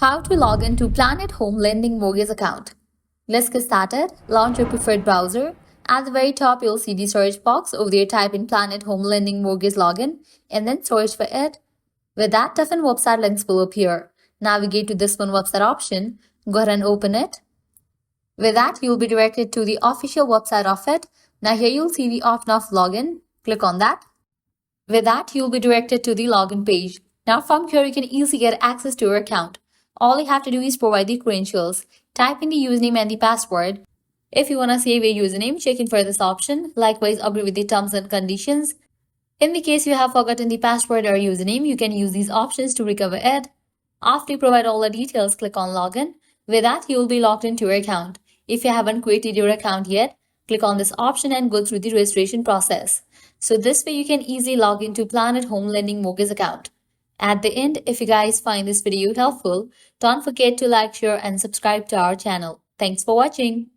How to log into Planet Home Lending Mortgage account. Let's get started. Launch your preferred browser. At the very top, you'll see the search box. Over there, type in Planet Home Lending Mortgage Login and then search for it. With that, different website links will appear. Navigate to this one website option. Go ahead and open it. With that, you'll be directed to the official website of it. Now here you'll see the option of login. Click on that. With that, you'll be directed to the login page. Now from here, you can easily get access to your account. All you have to do is provide the credentials. Type in the username and the password. If you want to save your username, check in for this option. Likewise, agree with the terms and conditions. In the case you have forgotten the password or username, you can use these options to recover it. After you provide all the details, click on login. With that, you will be logged into your account. If you haven't created your account yet, click on this option and go through the registration process. So this way you can easily log into Planet Home Lending Mortgage account. At the end, if you guys find this video helpful, don't forget to like, share and subscribe to our channel. Thanks for watching.